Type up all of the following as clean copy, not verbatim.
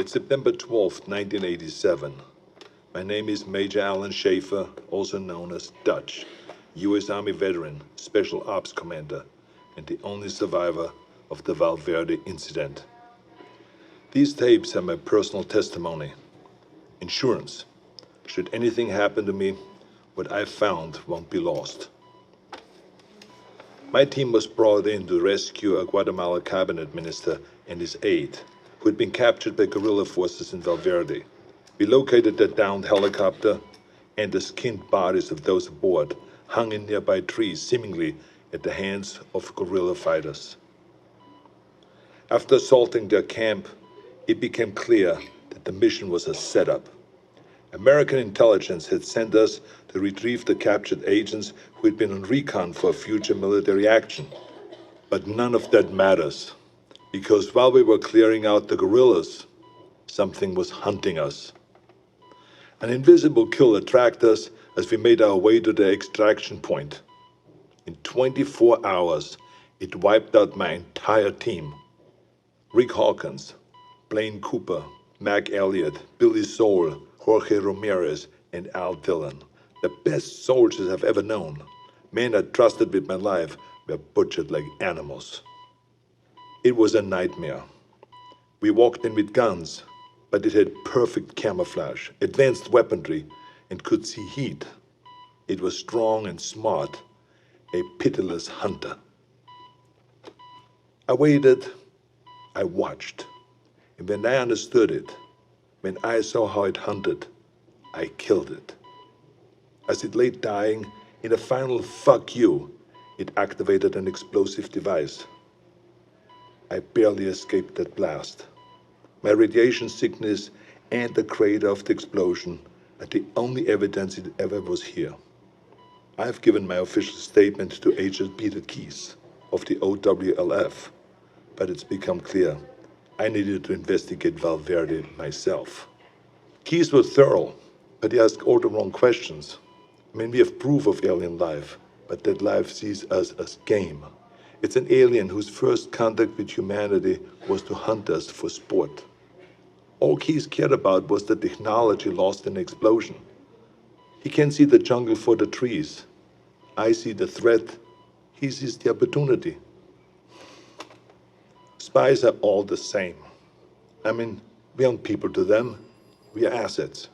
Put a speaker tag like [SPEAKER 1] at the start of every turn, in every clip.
[SPEAKER 1] It's September 12, 1987. My name is Major Alan Schaefer, also known as Dutch, U.S. Army veteran, Special Ops Commander, and the only survivor of the Valverde incident. These tapes are my personal testimony. Insurance. Should anything happen to me, what I found won't be lost. My team was brought in to rescue a Guatemala cabinet minister and his aide, who had been captured by guerrilla forces in Valverde. We located the downed helicopter, and the skinned bodies of those aboard hung in nearby trees, seemingly at the hands of guerrilla fighters. After assaulting their camp, it became clear that the mission was a setup. American intelligence had sent us to retrieve the captured agents who had been on recon for future military action. But none of that matters, because while we were clearing out the guerrillas, something was hunting us. An invisible killer tracked us as we made our way to the extraction point. In 24 hours, it wiped out my entire team. Rick Hawkins, Blaine Cooper, Mac Elliott, Billy Soul, Jorge Ramirez, and Al Dillon, the best soldiers I've ever known. Men I trusted with my life were butchered like animals. It was a nightmare. We walked in with guns, but it had perfect camouflage, advanced weaponry, and could see heat. It was strong and smart, a pitiless hunter. I waited, I watched, and when I understood it, when I saw how it hunted, I killed it. As it lay dying, in a final fuck you, it activated an explosive device. I barely escaped that blast. My radiation sickness and the crater of the explosion are the only evidence it ever was here. I've given my official statement to Agent Peter Keyes of the OWLF, but it's become clear I needed to investigate Valverde myself. Keyes was thorough, but he asked all the wrong questions. I mean, we have proof of alien life, but that life sees us as game. It's an alien whose first contact with humanity was to hunt us for sport. All Keyes cared about was the technology lost in the explosion. He can see the jungle for the trees. I see the threat. He sees the opportunity. Spies are all the same. I mean, we aren't people to them. We are assets.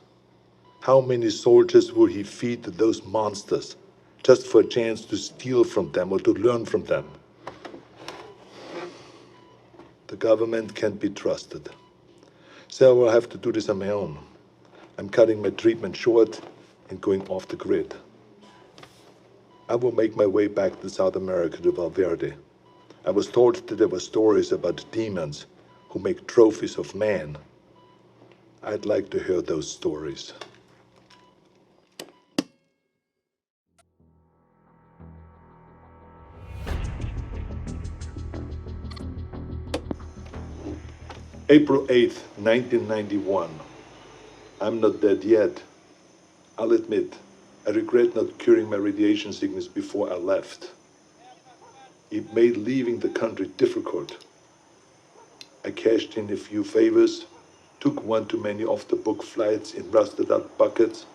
[SPEAKER 1] How many soldiers will he feed to those monsters just for a chance to steal from them or to learn from them? The government can't be trusted. So I will have to do this on my own. I'm cutting my treatment short and going off the grid. I will make my way back to South America to Valverde. I was told that there were stories about demons who make trophies of man. I'd like to hear those stories. April 8th, 1991. I'm not dead yet. I'll admit, I regret not curing my radiation sickness before I left. It made leaving the country difficult. I cashed in a few favors, took one too many off-the-book flights in rusted-out buckets,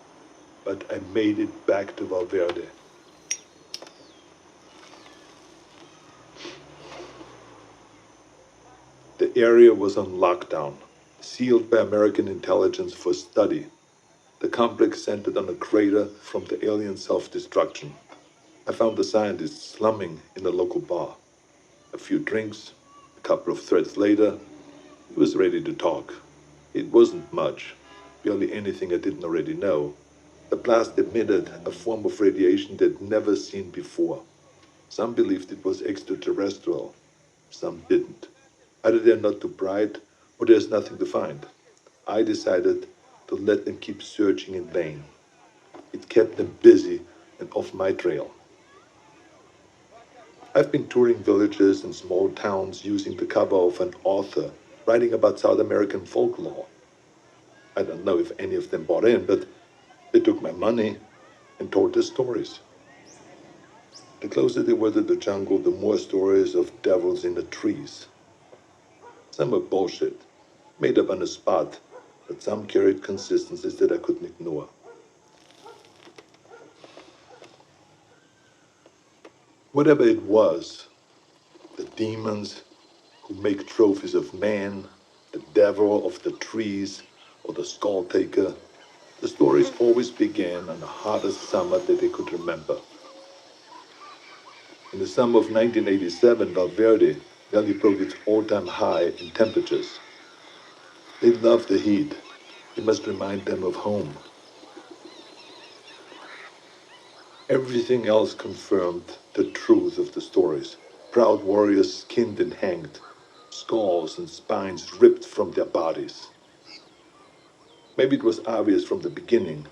[SPEAKER 1] but I made it back to Valverde. The area was on lockdown, sealed by American intelligence for study. The complex centered on a crater from the alien self-destruction. I found the scientists slumming in a local bar. A few drinks, a couple of threads later, he was ready to talk. It wasn't much, barely anything I didn't already know. The blast emitted a form of radiation they'd never seen before. Some believed it was extraterrestrial, some didn't. Either they're not too bright, or there's nothing to find. I decided to let them keep searching in vain. It kept them busy and off my trail. I've been touring villages and small towns using the cover of an author writing about South American folklore. I don't know if any of them bought in, but they took my money and told their stories. The closer they were to the jungle, the more stories of devils in the trees. Some were bullshit, made up on the spot, but some carried consistencies that I couldn't ignore. Whatever it was, the demons who make trophies of man, the devourer of the trees, or the skull taker, the stories always began on the hottest summer that they could remember. In the summer of 1987, Valverde nearly broke its all-time high in temperatures. They love the heat. It must remind them of home. Everything else confirmed the truth of the stories. Proud warriors skinned and hanged, skulls and spines ripped from their bodies. Maybe it was obvious from the beginning,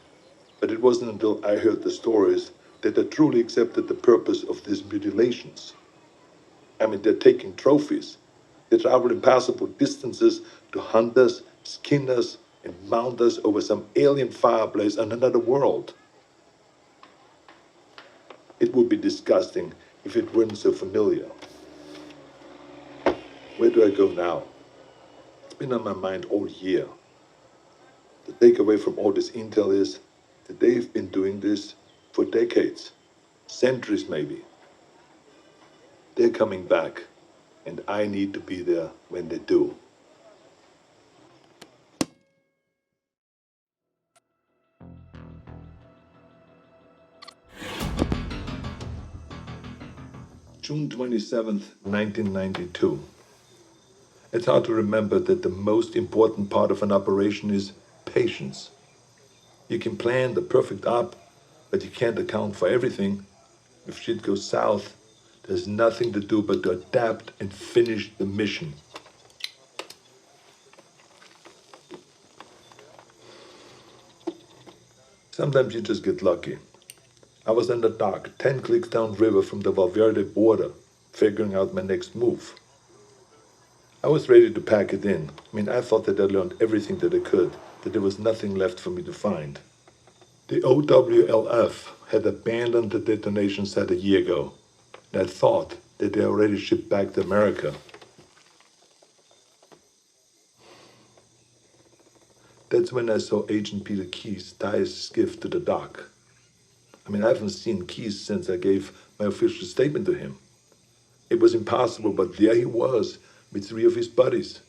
[SPEAKER 1] but it wasn't until I heard the stories that I truly accepted the purpose of these mutilations. I mean, they're taking trophies. They travel impassable distances to hunt us, skin us, and mount us over some alien fireplace on another world. It would be disgusting if it weren't so familiar. Where do I go now? It's been on my mind all year. The takeaway from all this intel is that they've been doing this for decades, centuries maybe. They're coming back, and I need to be there when they do. June 27th, 1992. It's hard to remember that the most important part of an operation is patience. You can plan the perfect op, but you can't account for everything. If shit goes south, there's nothing to do but to adapt and finish the mission. Sometimes you just get lucky. I was in the dock, 10 clicks downriver from the Valverde border, figuring out my next move. I was ready to pack it in. I thought that I learned everything that I could, that there was nothing left for me to find. The OWLF had abandoned the detonation site a year ago, and I thought that they already shipped back to America. That's when I saw Agent Peter Keyes tie his skiff to the dock. I haven't seen Keyes since I gave my official statement to him. It was impossible, but there he was with 3 of his buddies.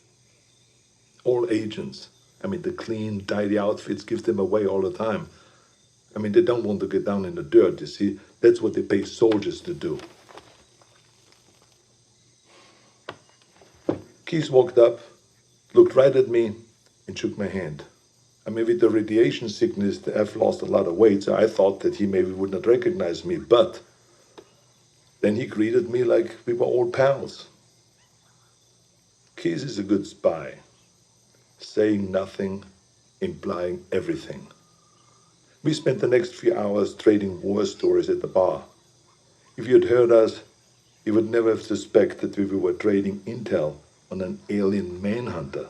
[SPEAKER 1] All agents. The clean, tidy outfits give them away all the time. They don't want to get down in the dirt, you see. That's what they pay soldiers to do. Keyes walked up, looked right at me, and shook my hand. With the radiation sickness, I've lost a lot of weight, so I thought that he maybe would not recognize me, but then he greeted me like we were old pals. Keyes is a good spy, saying nothing, implying everything. We spent the next few hours trading war stories at the bar. If you had heard us, you would never have suspected we were trading intel on an alien manhunter.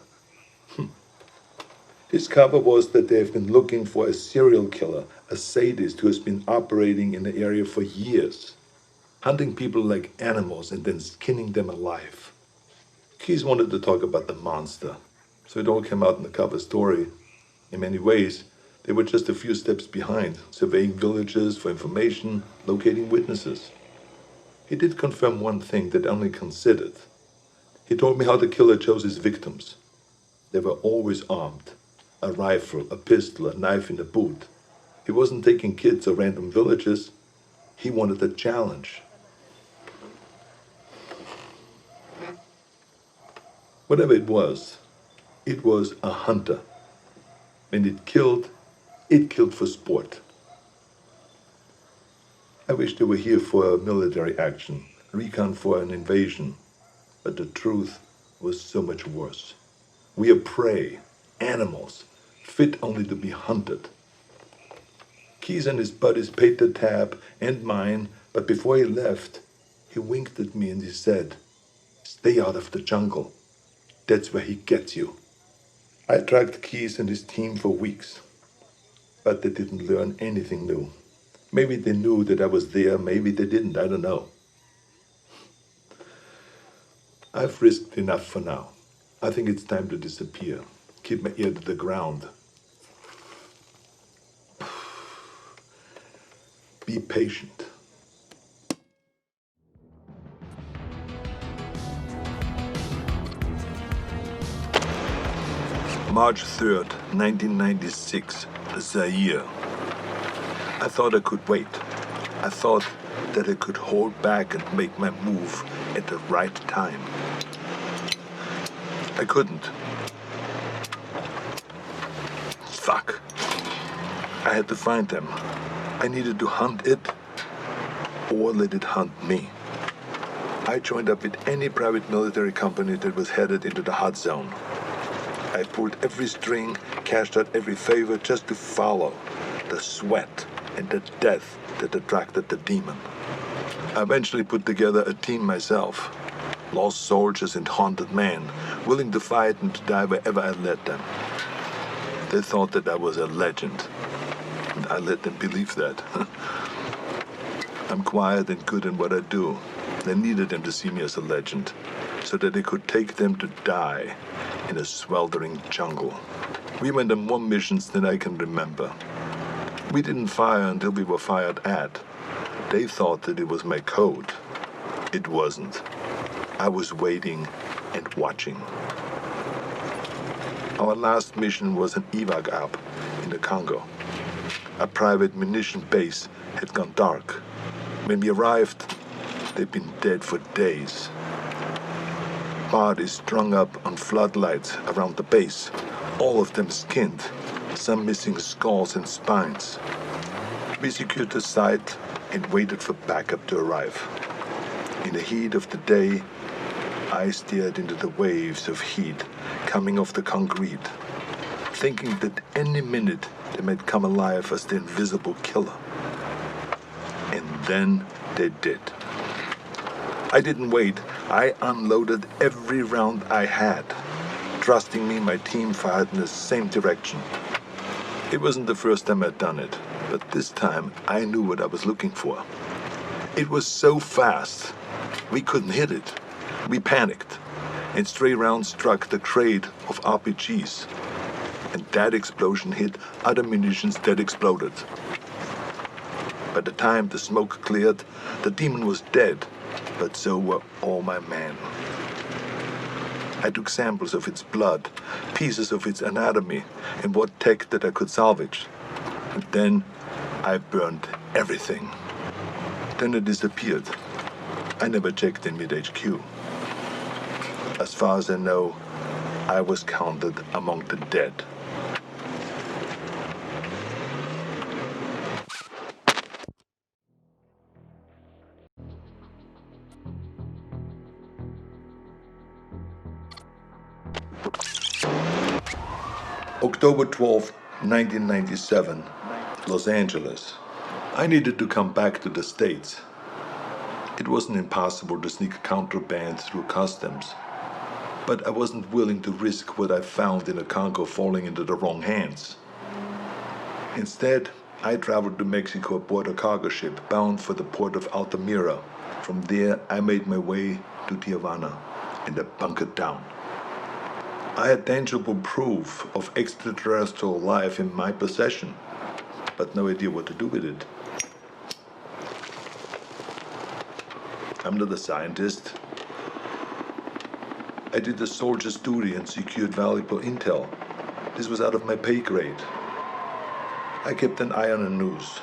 [SPEAKER 1] His cover was that they have been looking for a serial killer, a sadist who has been operating in the area for years, hunting people like animals and then skinning them alive. Keyes wanted to talk about the monster, so it all came out in the cover story. In many ways, they were just a few steps behind, surveying villages for information, locating witnesses. He did confirm one thing that I only considered. He told me how the killer chose his victims. They were always armed. A rifle, a pistol, a knife in the boot. He wasn't taking kids or random villages. He wanted a challenge. Whatever it was a hunter. And it killed for sport. I wish they were here for a military action, recon for an invasion. But the truth was so much worse. We are prey, animals, fit only to be hunted. Keyes and his buddies paid the tab and mine, but before he left, he winked at me and he said, "Stay out of the jungle. That's where he gets you." I tracked Keyes and his team for weeks, but they didn't learn anything new. Maybe they knew that I was there, maybe they didn't, I don't know. I've risked enough for now. I think it's time to disappear. Keep my ear to the ground. Be patient. March 3rd, 1996, Zaire. I thought I could wait. I thought that I could hold back and make my move at the right time. I couldn't. Fuck. I had to find them. I needed to hunt it or let it hunt me. I joined up with any private military company that was headed into the hot zone. I pulled every string, cashed out every favor just to follow the sweat and the death that attracted the demon. I eventually put together a team myself. Lost soldiers and haunted men, willing to fight and to die wherever I led them. They thought that I was a legend, and I let them believe that. I'm quiet and good in what I do. They needed them to see me as a legend, so that they could take them to die in a sweltering jungle. We went on more missions than I can remember. We didn't fire until we were fired at. They thought that it was my code. It wasn't. I was waiting and watching. Our last mission was an evac up in the Congo. A private munition base had gone dark. When we arrived, they'd been dead for days. Bodies strung up on floodlights around the base, all of them skinned, some missing skulls and spines. We secured the site and waited for backup to arrive. In the heat of the day, I stared into the waves of heat coming off the concrete, thinking that any minute they might come alive as the invisible killer. And then they did. I didn't wait. I unloaded every round I had. Trusting me, my team fired in the same direction. It wasn't the first time I'd done it, but this time I knew what I was looking for. It was so fast, we couldn't hit it. We panicked, and stray rounds struck the crate of RPGs. And that explosion hit other munitions that exploded. By the time the smoke cleared, the demon was dead, but so were all my men. I took samples of its blood, pieces of its anatomy, and what tech that I could salvage. And then I burned everything. Then it disappeared. I never checked in with HQ. As far as I know, I was counted among the dead. October 12, 1997, Los Angeles. I needed to come back to the States. It wasn't impossible to sneak contraband through customs, but I wasn't willing to risk what I found in the Congo falling into the wrong hands. Instead, I traveled to Mexico aboard a cargo ship bound for the port of Altamira. From there, I made my way to Tijuana, and I bunkered down. I had tangible proof of extraterrestrial life in my possession, but no idea what to do with it. I'm not a scientist. I did a soldier's duty and secured valuable intel. This was out of my pay grade. I kept an eye on the news.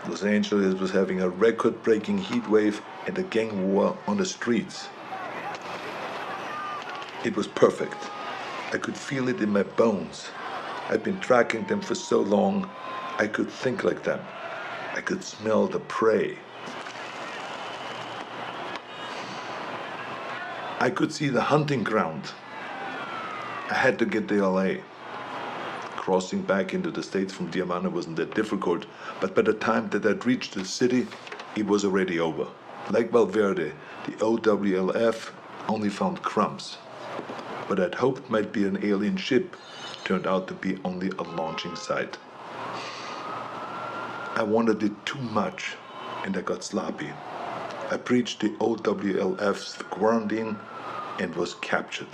[SPEAKER 1] Los Angeles was having a record-breaking heat wave and a gang war on the streets. It was perfect. I could feel it in my bones. I'd been tracking them for so long, I could think like them. I could smell the prey. I could see the hunting ground. I had to get to LA. Crossing back into the States from Tijuana wasn't that difficult, but by the time that I'd reached the city, it was already over. Like Valverde, the OWLF only found crumbs. What I'd hoped might be an alien ship turned out to be only a launching site. I wanted it too much, and I got sloppy. I breached the OWLF's quarantine and was captured.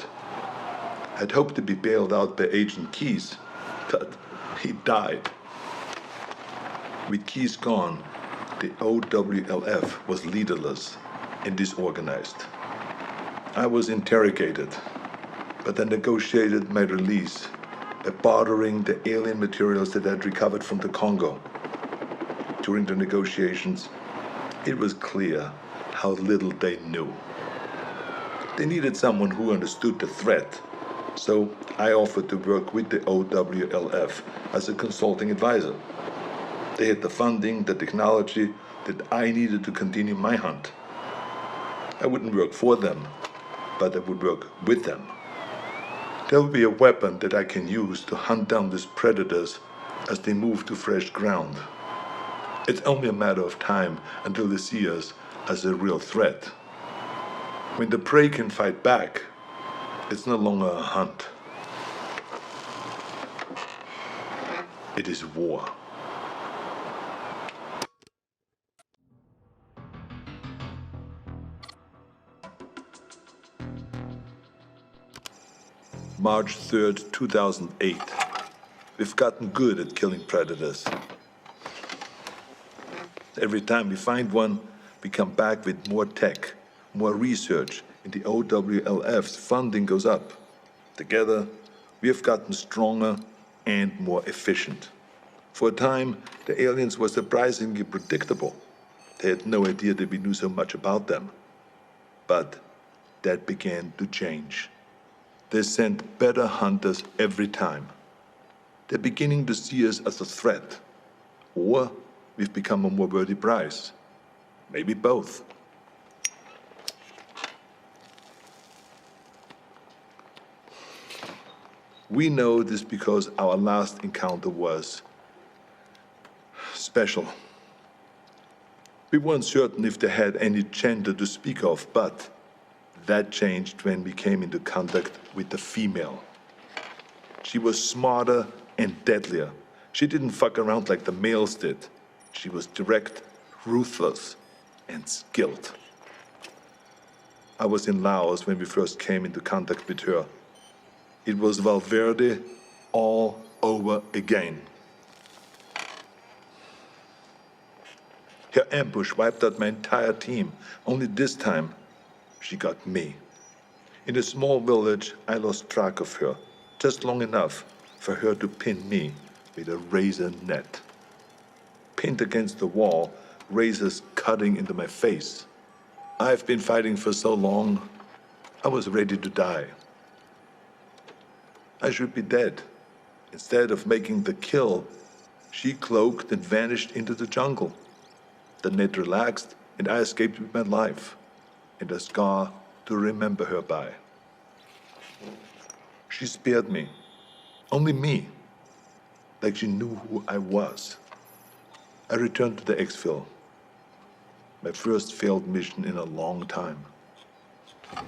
[SPEAKER 1] I'd hoped to be bailed out by Agent Keyes, but he died. With Keyes gone, the OWLF was leaderless and disorganized. I was interrogated, but I negotiated my release by bartering the alien materials that I'd recovered from the Congo. During the negotiations, it was clear how little they knew. They needed someone who understood the threat, so I offered to work with the OWLF as a consulting advisor. They had the funding, the technology that I needed to continue my hunt. I wouldn't work for them, but I would work with them. There will be a weapon that I can use to hunt down these predators as they move to fresh ground. It's only a matter of time until they see us as a real threat. When the prey can fight back, it's no longer a hunt. It is war. March 3rd, 2008. We've gotten good at killing predators. Every time we find one, we come back with more tech, more research, and the OWLF's funding goes up. Together, we have gotten stronger and more efficient. For a time, the aliens were surprisingly predictable. They had no idea that we knew so much about them. But that began to change. They sent better hunters every time. They're beginning to see us as a threat. Or we've become a more worthy prize. Maybe both. We know this because our last encounter was special. We weren't certain if they had any gender to speak of, but that changed when we came into contact with the female. She was smarter and deadlier. She didn't fuck around like the males did. She was direct, ruthless, and skilled. I was in Laos when we first came into contact with her. It was Valverde all over again. Her ambush wiped out my entire team. Only this time, she got me. In a small village, I lost track of her, just long enough for her to pin me with a razor net. Pinned against the wall, razors cutting into my face. I've been fighting for so long, I was ready to die. I should be dead. Instead of making the kill, she cloaked and vanished into the jungle. The net relaxed, and I escaped with my life, and a scar to remember her by. She spared me, only me, like she knew who I was. I returned to the exfil, my first failed mission in a long time.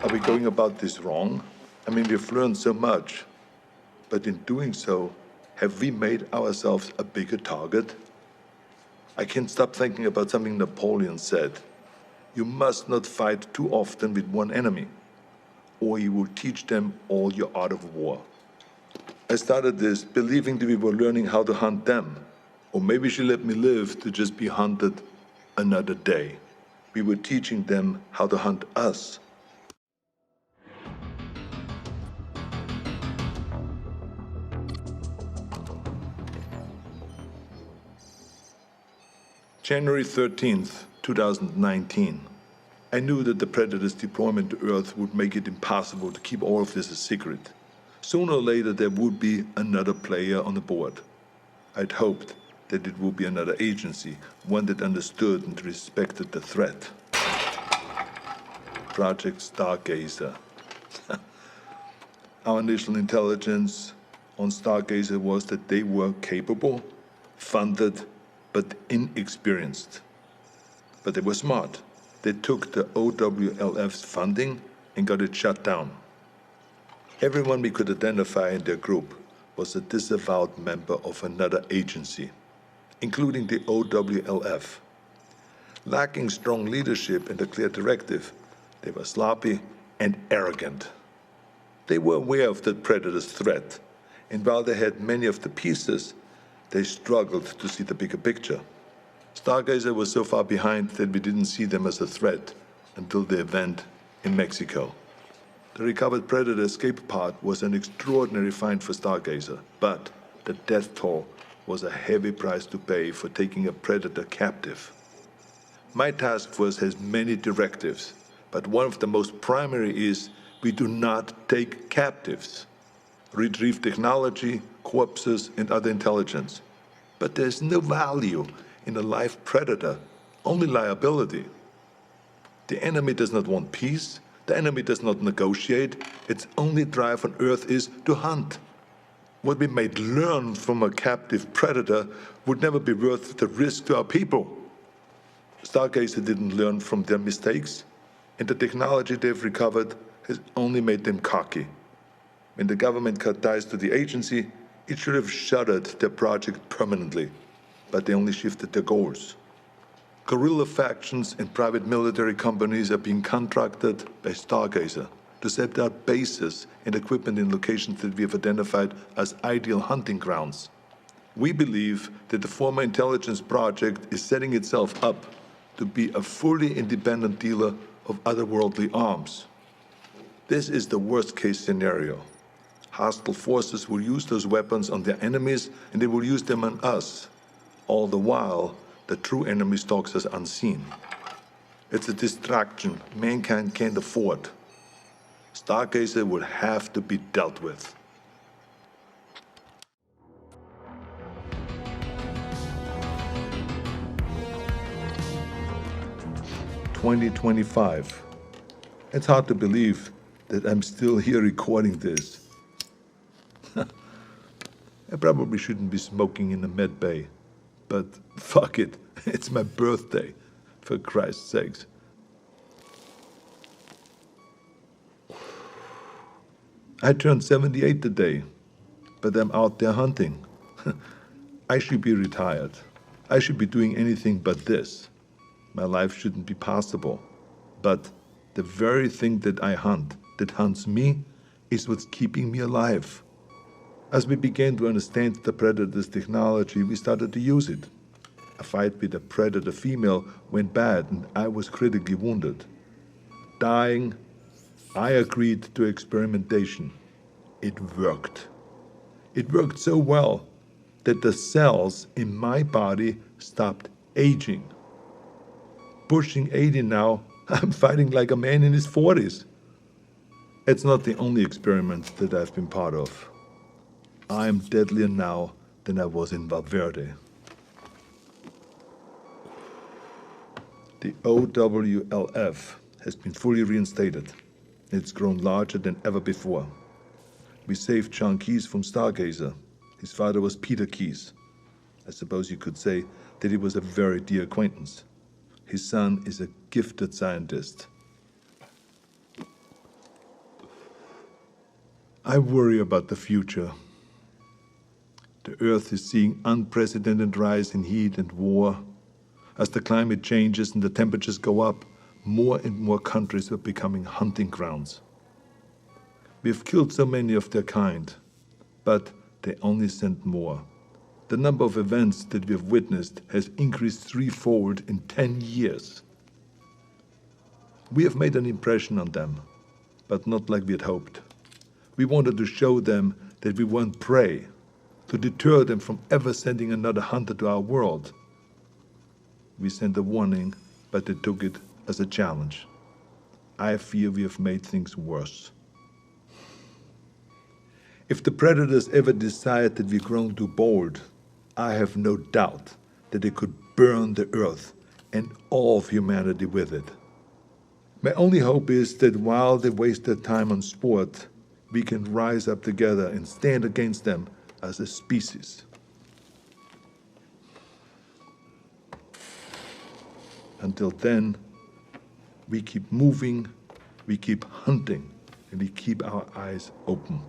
[SPEAKER 1] Are we going about this wrong? I mean, we've learned so much, but in doing so, have we made ourselves a bigger target? I can't stop thinking about something Napoleon said. You must not fight too often with one enemy, or you will teach them all your art of war. I started this believing that we were learning how to hunt them, or maybe she let me live to just be hunted another day. We were teaching them how to hunt us. January 13th, 2019. I knew that the Predator's deployment to Earth would make it impossible to keep all of this a secret. Sooner or later, there would be another player on the board. I'd hoped that it would be another agency, one that understood and respected the threat. Project Stargazer. Our initial intelligence on Stargazer was that they were capable, funded, but inexperienced. But they were smart. They took the OWLF's funding and got it shut down. Everyone we could identify in their group was a disavowed member of another agency, including the OWLF. Lacking strong leadership and a clear directive, they were sloppy and arrogant. They were aware of the predator's threat, and while they had many of the pieces, they struggled to see the bigger picture. Stargazer was so far behind that we didn't see them as a threat until the event in Mexico. The recovered Predator escape pod was an extraordinary find for Stargazer, but the death toll was a heavy price to pay for taking a Predator captive. My task force has many directives, but one of the most primary is we do not take captives. Retrieve technology, corpses, and other intelligence. But there's no value in a live predator, only liability. The enemy does not want peace. The enemy does not negotiate. Its only drive on Earth is to hunt. What we might learn from a captive predator would never be worth the risk to our people. Stargazer didn't learn from their mistakes, and the technology they've recovered has only made them cocky. When the government cut ties to the agency, it should have shuttered their project permanently, but they only shifted their goals. Guerrilla factions and private military companies are being contracted by Stargazer to set out bases and equipment in locations that we have identified as ideal hunting grounds. We believe that the former intelligence project is setting itself up to be a fully independent dealer of otherworldly arms. This is the worst-case scenario. Hostile forces will use those weapons on their enemies, and they will use them on us. All the while, the true enemy stalks us unseen. It's a distraction mankind can't afford. Stargazer will have to be dealt with. 2025. It's hard to believe that I'm still here recording this. I probably shouldn't be smoking in the med bay, but fuck it, it's my birthday, for Christ's sakes. I turned 78 today, but I'm out there hunting. I should be retired. I should be doing anything but this. My life shouldn't be possible. But the very thing that I hunt, that hunts me, is what's keeping me alive. As we began to understand the predator's technology, we started to use it. A fight with a predator female went bad and I was critically wounded. Dying, I agreed to experimentation. It worked. It worked so well that the cells in my body stopped aging. Pushing 80 now, I'm fighting like a man in his 40s. It's not the only experiment that I've been part of. I'm deadlier now than I was in Valverde. The OWLF has been fully reinstated. It's grown larger than ever before. We saved John Keyes from Stargazer. His father was Peter Keyes. I suppose you could say that he was a very dear acquaintance. His son is a gifted scientist. I worry about the future. The Earth is seeing unprecedented rise in heat and war. As the climate changes and the temperatures go up, more and more countries are becoming hunting grounds. We have killed so many of their kind, but they only send more. The number of events that we have witnessed has increased threefold in 10 years. We have made an impression on them, but not like we had hoped. We wanted to show them that we weren't prey, to deter them from ever sending another hunter to our world. We sent a warning, but they took it as a challenge. I fear we have made things worse. If the predators ever decide that we've grown too bold, I have no doubt that they could burn the Earth and all of humanity with it. My only hope is that while they waste their time on sport, we can rise up together and stand against them as a species. Until then, we keep moving, we keep hunting, and we keep our eyes open.